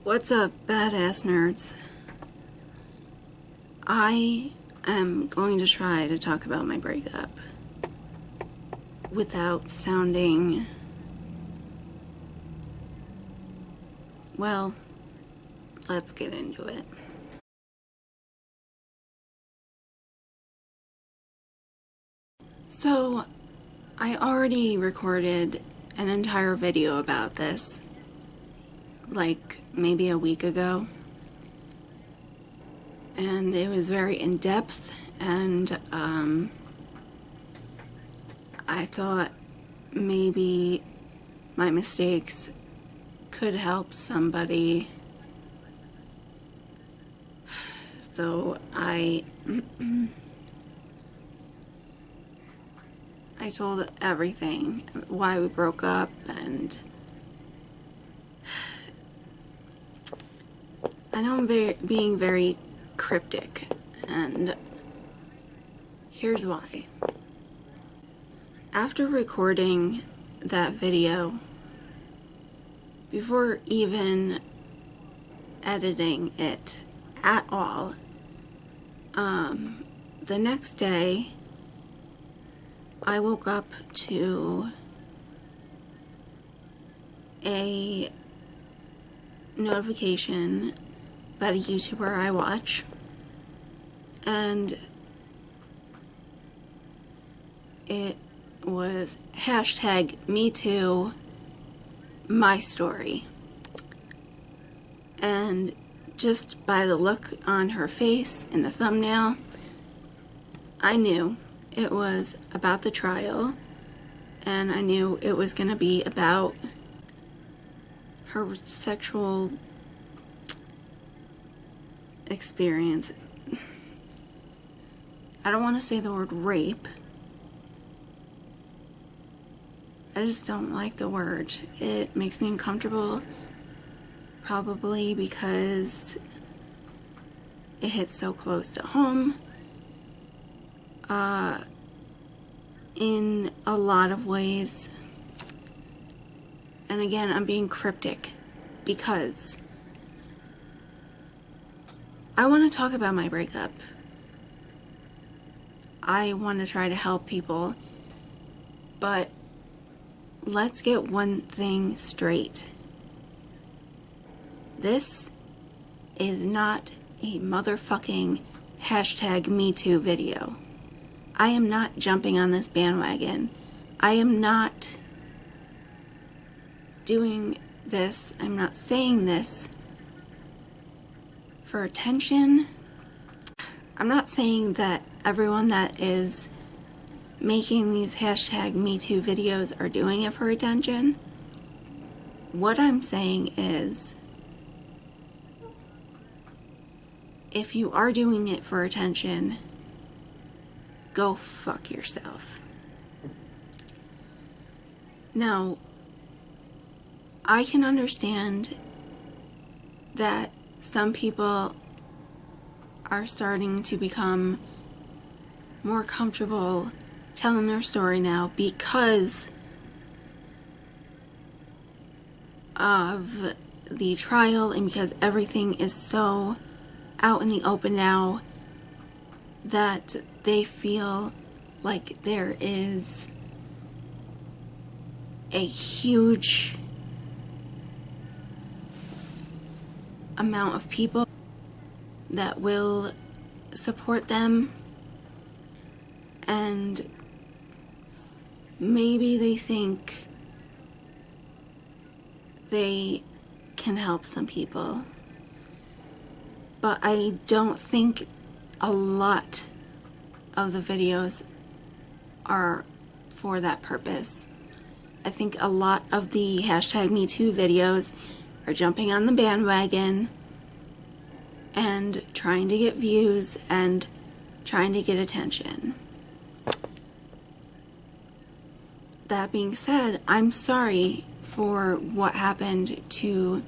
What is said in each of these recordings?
What's up, badass nerds? I am going to try to talk about my breakup without sounding, well, let's get into it. So, I already recorded an entire video about this, like maybe a week ago, and it was very in-depth, and I thought maybe my mistakes could help somebody. So I told everything, why we broke up, and I know I'm being very cryptic, and here's why. After recording that video, before even editing it at all, the next day I woke up to a notification about a YouTuber I watch, and it was #MeToo my story. And just by the look on her face in the thumbnail, I knew it was about the trial, and I knew it was going to be about her sexual experience. I don't want to say the word rape. I just don't like the word. It makes me uncomfortable, probably because it hits so close to home. In a lot of ways. And again, I'm being cryptic because I want to talk about my breakup. I want to try to help people, but let's get one thing straight. This is not a motherfucking #MeToo video. I am not jumping on this bandwagon. I am not doing this. I'm not saying this for attention. I'm not saying that everyone that is making these #MeToo videos are doing it for attention. What I'm saying is, if you are doing it for attention, go fuck yourself. Now, I can understand that some people are starting to become more comfortable telling their story now because of the trial and because everything is so out in the open now that they feel like there is a huge amount of people that will support them, and maybe they think they can help some people, but I don't think a lot of the videos are for that purpose. I think a lot of the #MeToo videos are jumping on the bandwagon and trying to get views and trying to get attention. That being said, I'm sorry for what happened to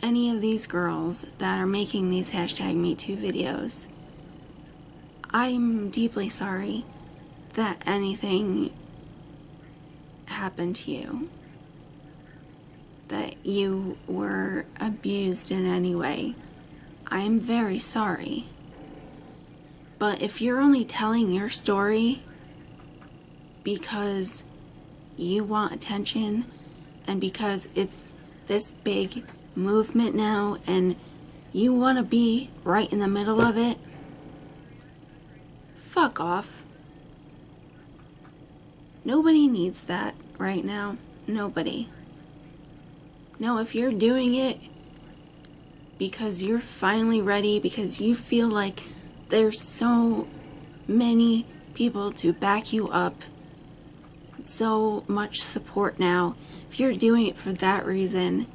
any of these girls that are making these #MeToo videos. I'm deeply sorry that anything happened to you. that you were abused in any way. I am very sorry. But if you're only telling your story because you want attention and because it's this big movement now and you want to be right in the middle of it, fuck off. Nobody needs that right now. Nobody. No, if you're doing it because you're finally ready, because you feel like there's so many people to back you up, so much support now, if you're doing it for that reason,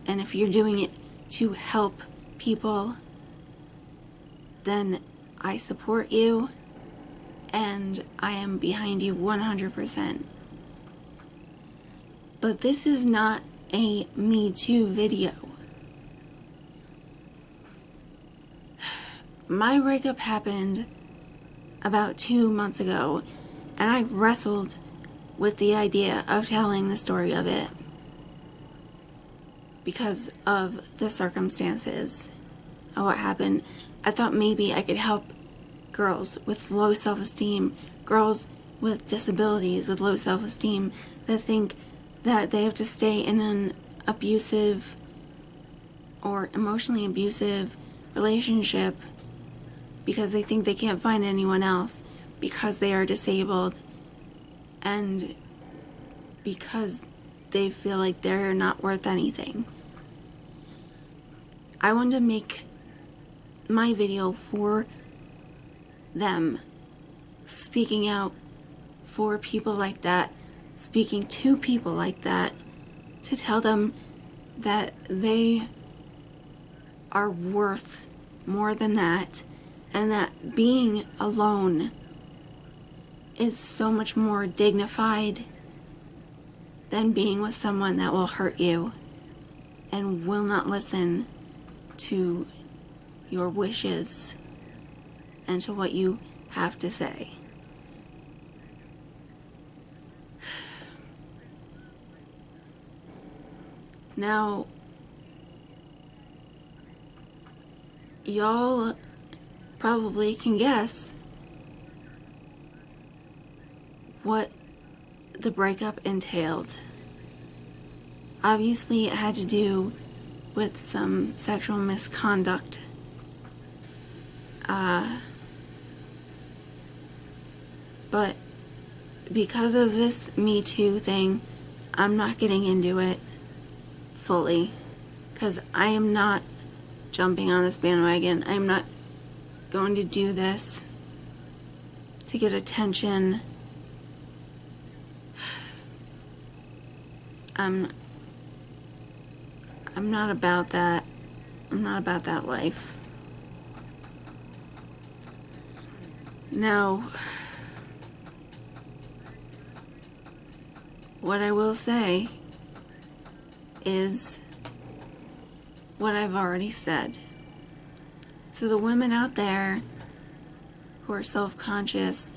and if you're doing it to help people, then I support you, and I am behind you 100%. But this is not a Me Too video. My breakup happened about 2 months ago, and I wrestled with the idea of telling the story of it because of the circumstances of what happened. I thought maybe I could help girls with low self-esteem, girls with disabilities with low self-esteem that think that they have to stay in an abusive or emotionally abusive relationship because they think they can't find anyone else because they are disabled and because they feel like they're not worth anything. I wanted to make my video for them, speaking out for people like that, speaking to people like that, to tell them that they are worth more than that, and that being alone is so much more dignified than being with someone that will hurt you and will not listen to your wishes and to what you have to say. Now, y'all probably can guess what the breakup entailed. Obviously, it had to do with some sexual misconduct. But because of this Me Too thing, I'm not getting into it fully, because I am not jumping on this bandwagon. I'm not going to do this to get attention. I'm not about that. I'm not about that life. Now, what I will say is what I've already said. So the women out there who are self-conscious,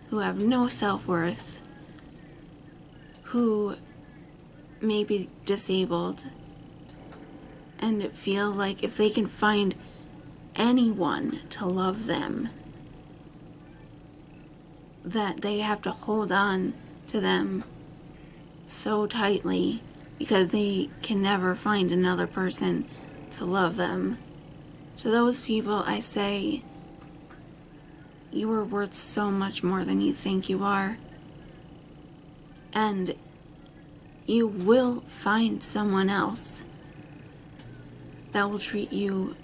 who have no self-worth, who may be disabled, and feel like if they can find anyone to love them, that they have to hold on to them so tightly because they can never find another person to love them. To those people, I say, you are worth so much more than you think you are. And you will find someone else that will treat you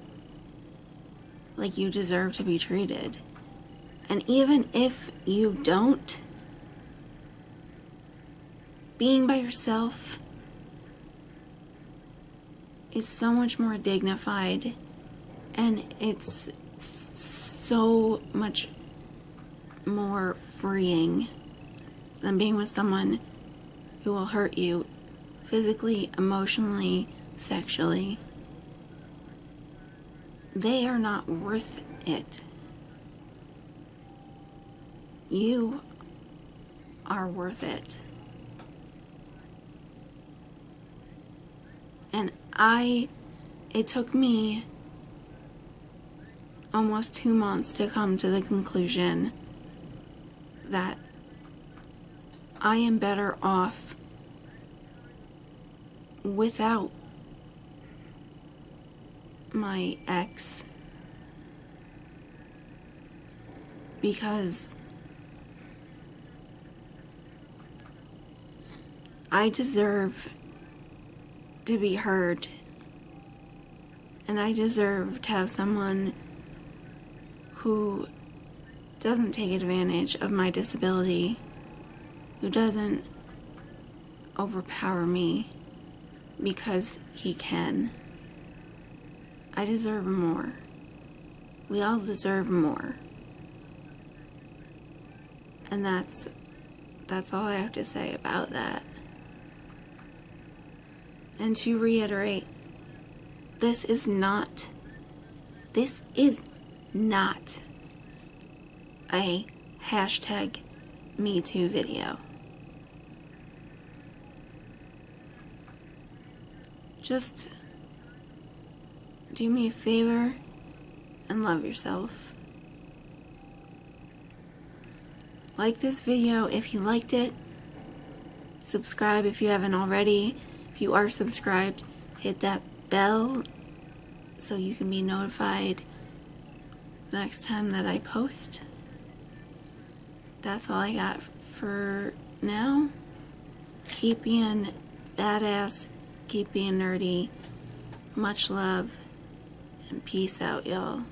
like you deserve to be treated. And even if you don't, being by yourself is so much more dignified, and it's so much more freeing than being with someone who will hurt you physically, emotionally, sexually. They are not worth it. You are worth it. And it took me almost 2 months to come to the conclusion that I am better off without my ex, because I deserve to be heard, and I deserve to have someone who doesn't take advantage of my disability, who doesn't overpower me because he can. I deserve more. We all deserve more. And that's all I have to say about that. And to reiterate, this is not a hashtag Me Too video. Just do me a favor and love yourself. Like this video if you liked it. Subscribe if you haven't already. If you are subscribed, hit that bell so you can be notified next time that I post. That's all I got for now. Keep being badass, keep being nerdy. Much love, and peace out, y'all.